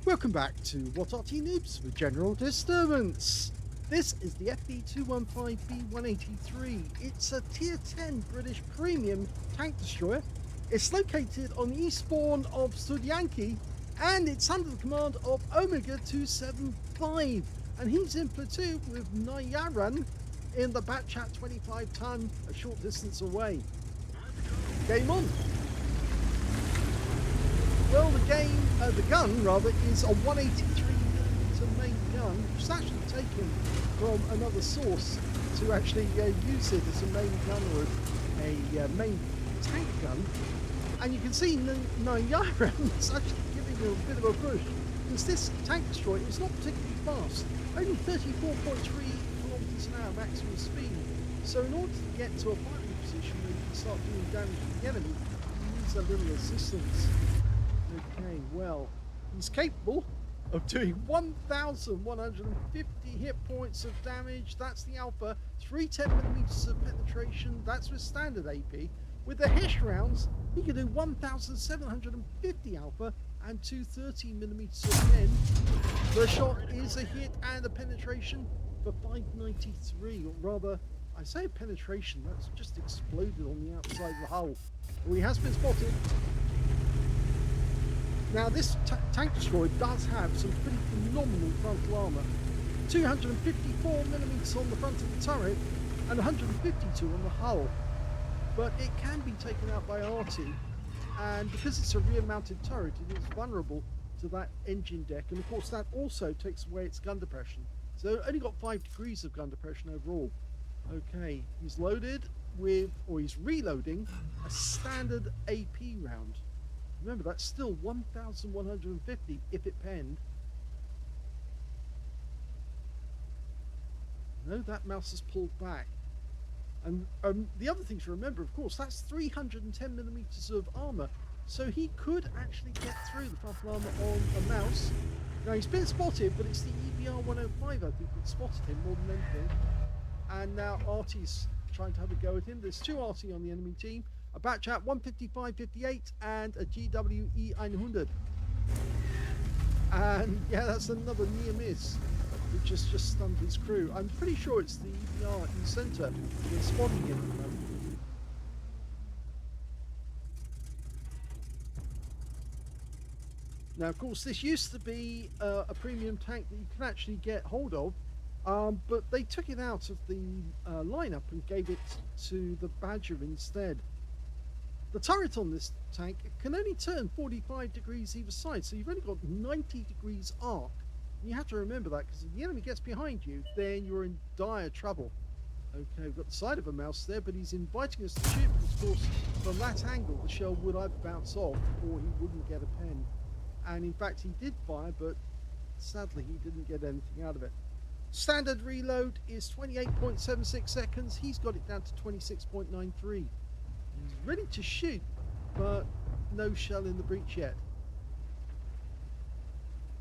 Welcome back to What Arty Noobs with General Disturbance. This is the FV215b 183. It's a tier 10 British premium tank destroyer. It's located on the east spawn of Studzianki and it's under the command of Omega275. And he's in platoon with Nayaran in the Batchat 25 ton a short distance away. Game on. Well, the gun is a 183mm main gun, which is actually taken from another source to actually use it as a main gun or a main tank gun. And you can see Nayaran is actually giving it a bit of a push, because this tank destroyer is not particularly fast, only 34.3 kilometers an hour maximum speed. So in order to get to a fighting position where you can start doing damage to the enemy, he needs a little assistance. Okay, well, he's capable of doing 1,150 hit points of damage. That's the alpha. 310mm of penetration. That's with standard AP. With the HESH rounds, he can do 1,750 alpha and 230mm of pen. The shot is a hit and a penetration for 593, or rather, I say a penetration, that's just exploded on the outside of the hull. Well, he has been spotted. Now this tank destroyer does have some pretty phenomenal frontal armour. 254mm on the front of the turret and 152 on the hull. But it can be taken out by Arty, and because it's a rear mounted turret it is vulnerable to that engine deck, and of course that also takes away its gun depression. So it only got 5 degrees of gun depression overall. Okay, he's loaded with, or he's reloading a standard AP round. Remember, that's still 1,150 if it penned. No, that mouse is pulled back. And the other thing to remember, of course, that's 310mm of armour. So he could actually get through the frontal armour on a mouse. Now, he's been spotted, but it's the EBR-105, I think, that spotted him more than anything. And now Arty's trying to have a go at him. There's 2 Arty on the enemy team. A Batchat 155-58 and a GWE-100. And yeah, that's another near miss, which has just stunned his crew. I'm pretty sure it's the EBR in the centre that's spotting him at the moment. Now, of course, this used to be a premium tank that you can actually get hold of, but they took it out of the lineup and gave it to the Badger instead. The turret on this tank can only turn 45 degrees either side, so you've only got 90 degrees arc. And you have to remember that, because if the enemy gets behind you, then you're in dire trouble. Okay, we've got the side of a mouse there, but he's inviting us to shoot, because of course, from that angle, the shell would either bounce off, or he wouldn't get a pen. And in fact, he did fire, but sadly, he didn't get anything out of it. Standard reload is 28.76 seconds. He's got it down to 26.93. He's ready to shoot, but no shell in the breech yet.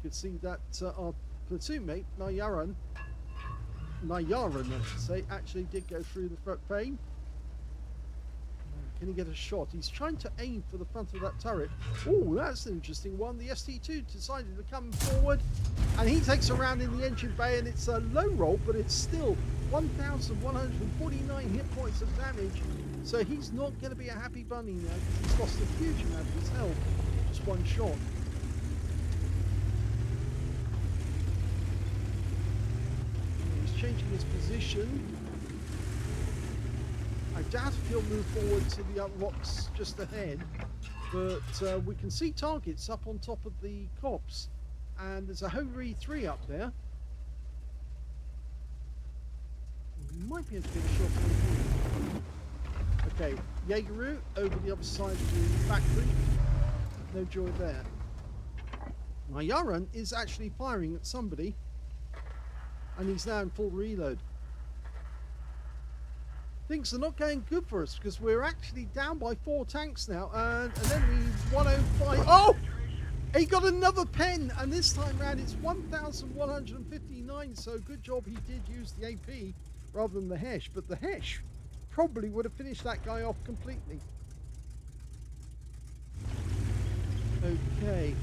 You can see that our platoon mate, Nayaran, I should say, actually did go through the front frame. Can he get a shot? He's trying to aim for the front of that turret. Oh, that's an interesting one. The ST2 decided to come forward, and he takes a round in the engine bay, and it's a low roll, but it's still 1,149 hit points of damage. So he's not going to be a happy bunny now, because he's lost a huge amount of his health. Just one shot. He's changing his position. I doubt if he'll move forward to the rocks just ahead, but we can see targets up on top of the copse, and there's a Hori 3 up there. You might be able to get a shot on him. Okay, Jaegeru over the other side of the factory. No joy there. Nayaran is actually firing at somebody, and he's now in full reload. Things are not going good for us, because we're actually down by 4 tanks now, and then we 105. Oh! He got another pen, and this time round it's 1,159, so good job he did use the AP rather than the HESH, but the HESH probably would have finished that guy off completely. Okay.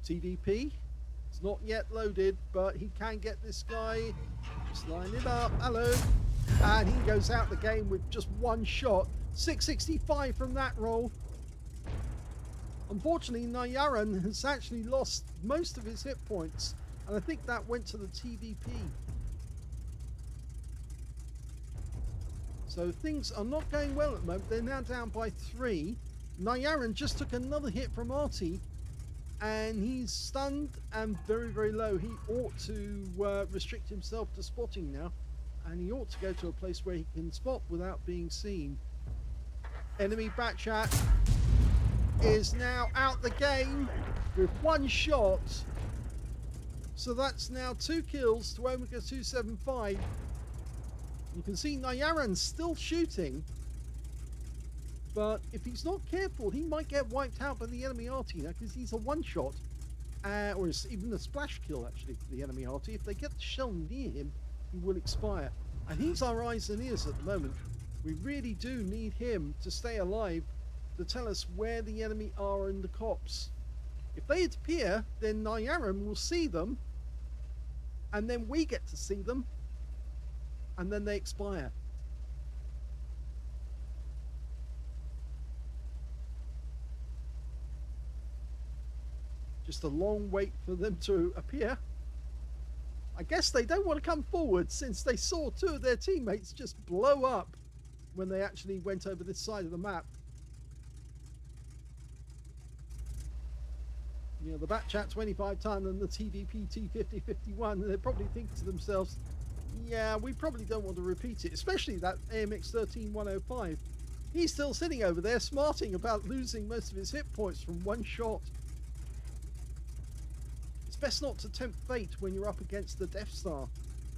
TDP. It's not yet loaded, but he can get this guy. Just line it up. Hello. And he goes out the game with just one shot. 665 from that roll. Unfortunately, Nayaran has actually lost most of his hit points, and I think that went to the TDP. So things are not going well at the moment. They're now down by 3. Nayaran just took another hit from Arty, and he's stunned and very, very low. He ought to restrict himself to spotting now, and he ought to go to a place where he can spot without being seen. Enemy Batchat is now out the game with one shot. So that's now 2 kills to Omega275. You can see Nayaran's still shooting, but if he's not careful, he might get wiped out by the enemy Arty now, because he's a one-shot, or even a splash kill actually for the enemy Arty. If they get the shell near him, he will expire. And he's our eyes and ears at the moment. We really do need him to stay alive to tell us where the enemy are in the copse. If they appear, then Nayaran will see them, and then we get to see them, and then they expire. Just a long wait for them to appear. I guess they don't want to come forward since they saw 2 of their teammates just blow up when they actually went over this side of the map. You know, the Batchat 25 ton and the TDP T5051, they probably think to themselves, yeah, we probably don't want to repeat it, especially that AMX 13105. He's still sitting over there smarting about losing most of his hit points from one shot. It's best not to tempt fate when you're up against the Death Star,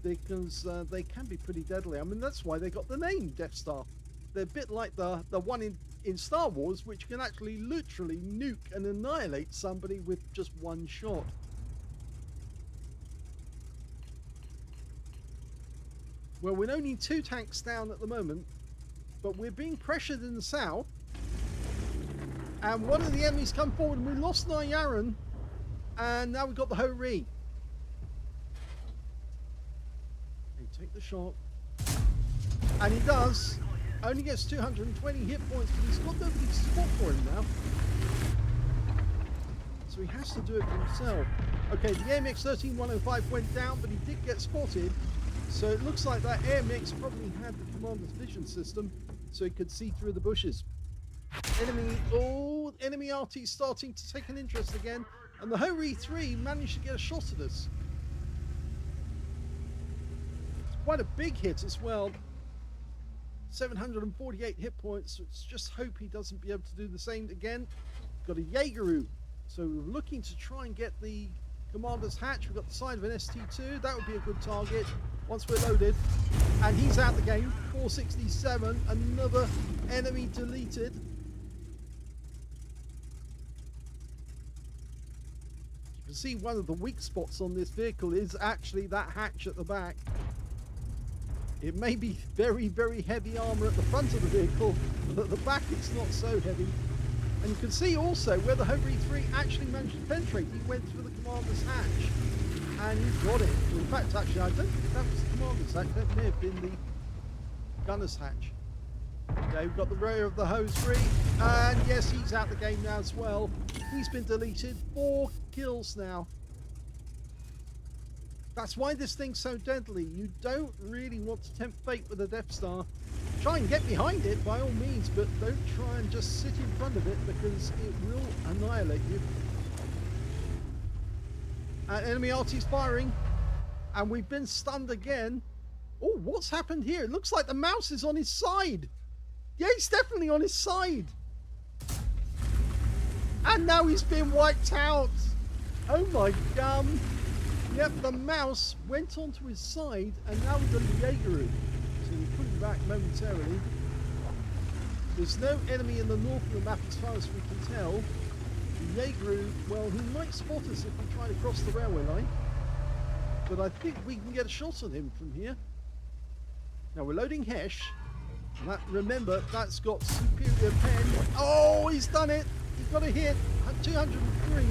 because they can be pretty deadly. I mean, that's why they got the name Death Star. They're a bit like the one in Star Wars, which can actually literally nuke and annihilate somebody with just one shot. Well, we're only 2 tanks down at the moment, but we're being pressured in the south, and one of the enemies come forward, and we lost Nayaran, and now we've got the Ho-Ri. He take the shot, and he does. Only gets 220 hit points, but he's got nobody to spot for him now, so he has to do it for himself. Okay, the AMX 13105 went down, but he did get spotted, so it looks like that AMX probably had the commander's vision system, so he could see through the bushes. Enemy Arty starting to take an interest again, and the Ho-Ri 3 managed to get a shot at us. It's quite a big hit as well. 748 hit points. Let's just hope he doesn't be able to do the same again. Got a Jaegeru, so we're looking to try and get the commander's hatch. We've got the side of an ST2. That would be a good target once we're loaded. And he's out the game. 467. Another enemy deleted. You can see one of the weak spots on this vehicle is actually that hatch at the back. It may be very, very heavy armor at the front of the vehicle, but at the back it's not so heavy. And you can see also where the Ho-Ri 3 actually managed to penetrate. He went through the commander's hatch, and he got it. In fact, actually, I don't think that was the commander's hatch. That may have been the gunner's hatch. Okay, we've got the rear of the Ho-Ri, and yes, he's out the game now as well. He's been deleted. 4 kills now. That's why this thing's so deadly. You don't really want to tempt fate with a Death Star. Try and get behind it by all means, but don't try and just sit in front of it, because it will annihilate you. Enemy Arty's firing, and we've been stunned again. Oh, what's happened here? It looks like the mouse is on his side. Yeah, he's definitely on his side. And now he's been wiped out. Oh my gum. Yep, the mouse went onto his side, and now we've got the Jaegeru. So we put him back momentarily. There's no enemy in the north of the map as far as we can tell. The Jaegeru, well, he might spot us if we try to cross the railway line. But I think we can get a shot on him from here. Now we're loading Hesh. And that, remember, that's got superior pen. Oh, he's done it! He's got a hit. 203.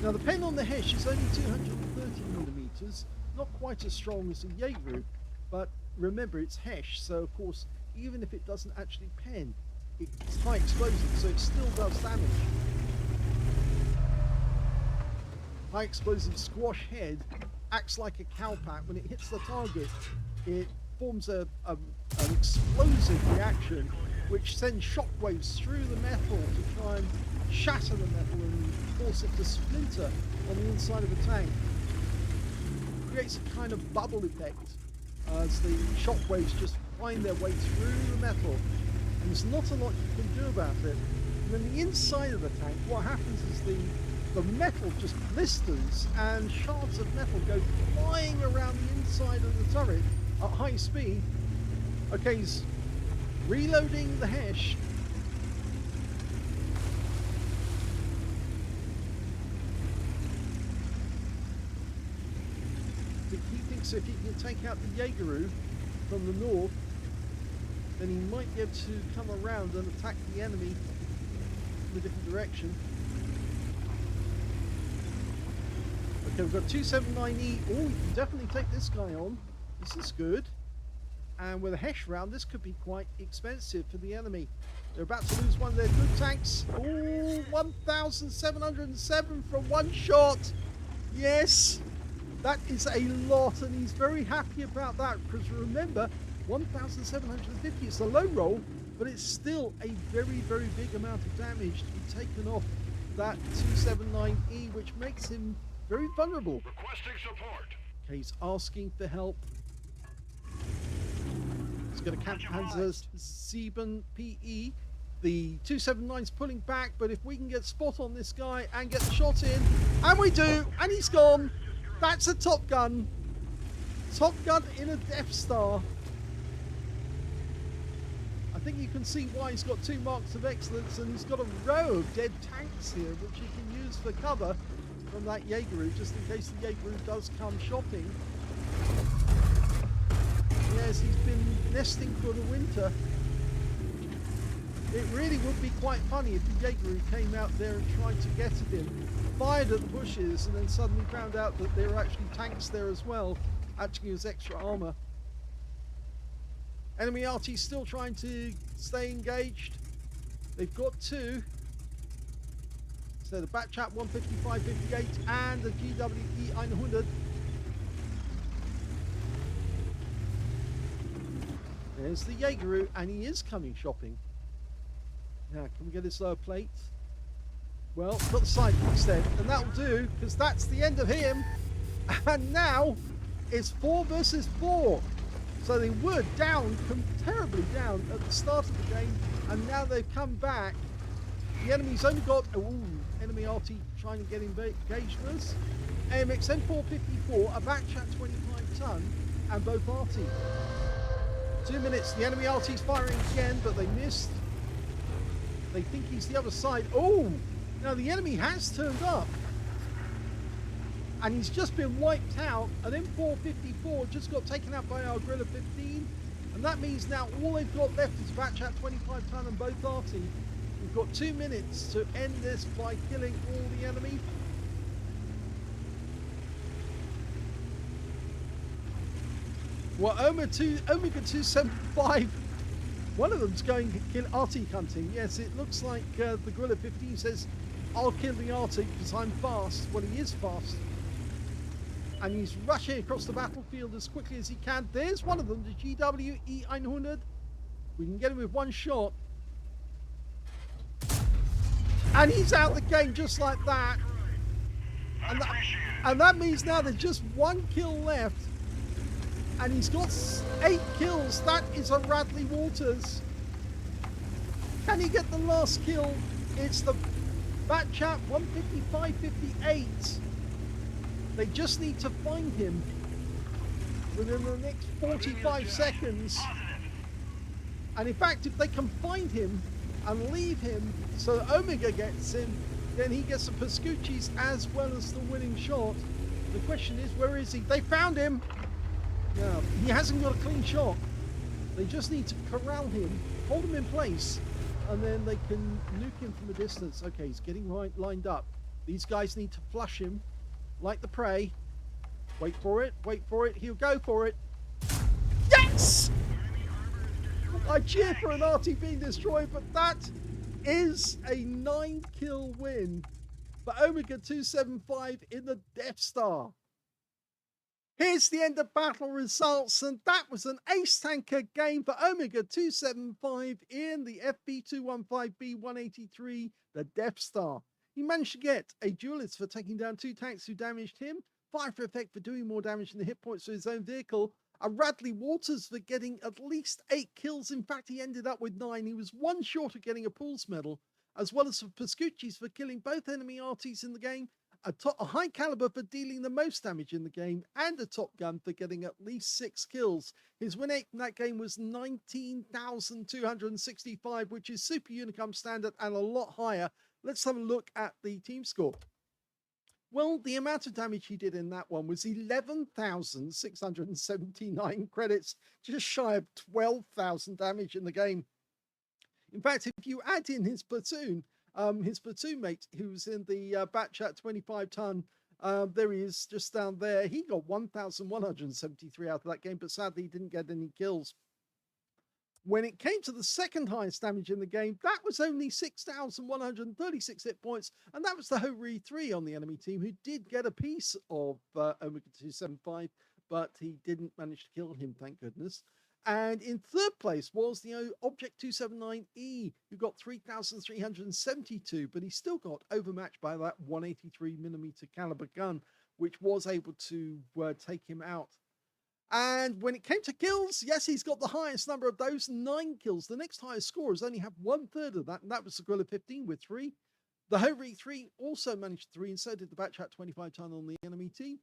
Now the pen on the Hesh is only 230mm, not quite as strong as the Jaeger, but remember it's Hesh, so of course even if it doesn't actually pen, it's high explosive, so it still does damage. High explosive squash head acts like a cowpack. When it hits the target, it forms an explosive reaction which sends shockwaves through the metal to try and shatter the metal and force it to splinter on the inside of the tank. It creates a kind of bubble effect as the shockwaves just find their way through the metal, and there's not a lot you can do about it. And then the inside of the tank, what happens is the metal just blisters and shards of metal go flying around the inside of the turret at high speed. Okay, he's reloading the Hesh. He thinks if he can take out the Jaeger from the north, then he might be able to come around and attack the enemy in a different direction. Okay, we've got 279E. Oh, we can definitely take this guy on. This is good. And with a Hesh round, this could be quite expensive for the enemy. They're about to lose one of their good tanks. Oh, 1,707 from one shot. Yes, that is a lot, and he's very happy about that, because remember, 1,750 is a low roll, but it's still a very, very big amount of damage to be taken off that 279E, which makes him very vulnerable. Requesting support. Okay, he's asking for help. He's going to capture Panzer 7 PE. The 279's pulling back, but if we can get spot on this guy and get the shot in, and we do, and he's gone. That's a Top Gun. Top Gun in a Death Star. I think you can see why he's got 2 marks of excellence, and he's got a row of dead tanks here, which he can use for cover from that Jaeger, just in case the Jaeger does come shopping. Yes, he's been nesting for the winter. It really would be quite funny if the Jaeger came out there and tried to get at him, fired at the bushes, and then suddenly found out that there were actually tanks there as well, acting as extra armor. Enemy Arty still trying to stay engaged. They've got 2. So the Batchat 155-58 and the GWE 100. There's the Jaeger, and he is coming shopping. Now, can we get his lower plate? Well, got the side instead, and that'll do, because that's the end of him. And now it's 4 versus 4. So they were down, terribly down at the start of the game, and now they've come back. The enemy's only got, enemy Arty trying to get engaged with us. AMX M454, a Batchat 25 ton, and both Arty. 2 minutes, the enemy Arty's firing again, but they missed. They think he's the other side. Oh, now the enemy has turned up. And he's just been wiped out. An M454 just got taken out by our Guerrilla 15. And that means now all they've got left is Batchat 25 ton and both Arty. We've got 2 minutes to end this by killing all the enemy. Well, Omega275, one of them's going to kill Arty hunting. Yes, it looks like the Guerrilla 15 says, I'll kill the Arty because I'm fast. Well, he is fast. And he's rushing across the battlefield as quickly as he can. There's one of them, the GWE 100. We can get him with one shot. And he's out the game just like that. And that means now there's just 1 kill left. And he's got 8 kills. That is a Radley Waters. Can he get the last kill? It's the Batchat 155-58. They just need to find him within the next 45 seconds. And in fact, if they can find him and leave him so that Omega gets him, then he gets the Pascucci's as well as the winning shot. The question is, where is he? They found him. Yeah, he hasn't got a clean shot. They just need to corral him, hold him in place, and then they can nuke him from a distance. Okay, he's getting lined up. These guys need to flush him like the prey. Wait for it, wait for it. He'll go for it. Yes! I cheer for an Arty being destroyed, but that is a 9-kill win for Omega275 in the Death Star. Here's the end of battle results, and that was an ace tanker game for Omega275 in the FV215b 183, the Death Star. He managed to get a duelist for taking down 2 tanks who damaged him, fire for effect for doing more damage than the hit points to his own vehicle, a Radley Waters for getting at least 8 kills. In fact, he ended up with 9. He was 1 short of getting a Pools medal, as well as for Pascucci's for killing both enemy Artys in the game, a high caliber for dealing the most damage in the game, and a Top Gun for getting at least 6 kills. His win rate in that game was 19,265, which is Super Unicum standard and a lot higher. Let's have a look at the team score. Well, the amount of damage he did in that one was 11,679 credits, just shy of 12,000 damage in the game. In fact, if you add in his platoon mate, who's in the batch at 25 ton, there he is, just down there. He got 1,173 out of that game, but sadly he didn't get any kills. When it came to the second highest damage in the game, that was only 6,136 hit points, and that was the Ho-Ri-3 on the enemy team, who did get a piece of Omega275, but he didn't manage to kill him, thank goodness. And in third place was the Object 279E, who got 3,372, but he still got overmatched by that 183mm caliber gun, which was able to take him out. And when it came to kills, yes, he's got the highest number of those, 9 kills. The next highest scorers only have 1/3 of that, and that was the Gorilla 15 with 3. The Ho-Ri-3 also managed 3, and so did the Batch at 25 ton on the enemy team.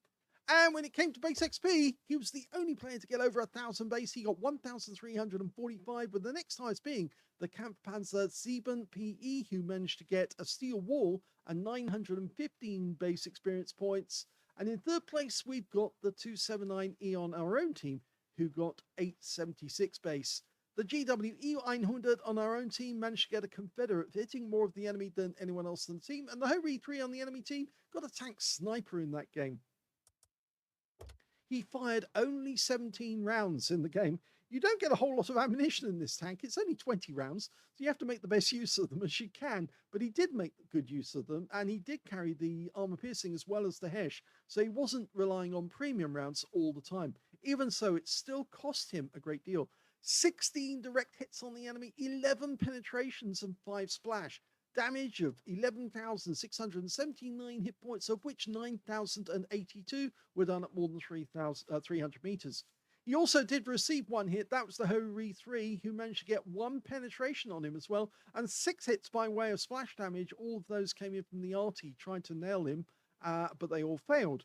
And when it came to base XP, he was the only player to get over 1,000 base. He got 1,345, with the next highest being the Kampfpanzer 7 PE, who managed to get a steel wall and 915 base experience points. And in third place, we've got the 279E on our own team, who got 876 base. The GWE 100 on our own team managed to get a Confederate, hitting more of the enemy than anyone else in the team. And the Ho-Ri-3 on the enemy team got a tank sniper in that game. He fired only 17 rounds in the game. You don't get a whole lot of ammunition in this tank. It's only 20 rounds, so you have to make the best use of them as you can. But he did make good use of them, and he did carry the armor piercing as well as the Hesh, so he wasn't relying on premium rounds all the time. Even so, it still cost him a great deal. 16 direct hits on the enemy, 11 penetrations, and 5 splash. Damage of 11,679 hit points, of which 9,082 were done at more than 300 meters. He also did receive 1 hit. That was the Ho-Ri-3, who managed to get 1 penetration on him as well, and 6 hits by way of splash damage. All of those came in from the Arty, trying to nail him, but they all failed.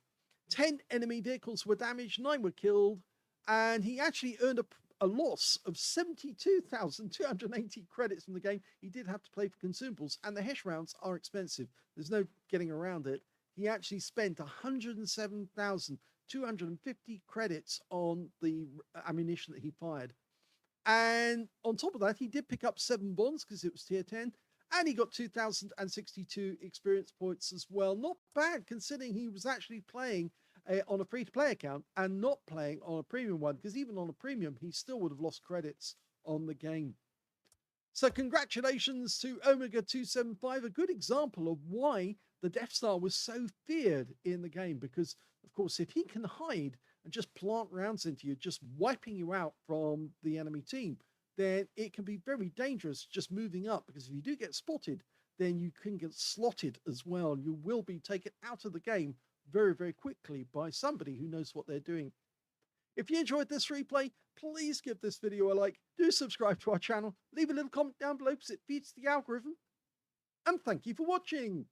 10 enemy vehicles were damaged, 9 were killed, and he actually earned a loss of 72,280 credits from the game. He did have to play for consumables, and the Hesh rounds are expensive. There's no getting around it. He actually spent 107,250 credits on the ammunition that he fired. And on top of that, he did pick up 7 bonds because it was tier 10, and he got 2,062 experience points as well. Not bad, considering he was actually playing on a free-to-play account and not playing on a premium one, because even on a premium, he still would have lost credits on the game. So congratulations to Omega275, a good example of why the Death Star was so feared in the game, because, of course, if he can hide and just plant rounds into you, just wiping you out from the enemy team, then it can be very dangerous just moving up, because if you do get spotted, then you can get slotted as well. You will be taken out of the game very, very quickly by somebody who knows what they're doing. If you enjoyed this replay, please give this video a like, do subscribe to our channel, leave a little comment down below because it feeds the algorithm, and thank you for watching.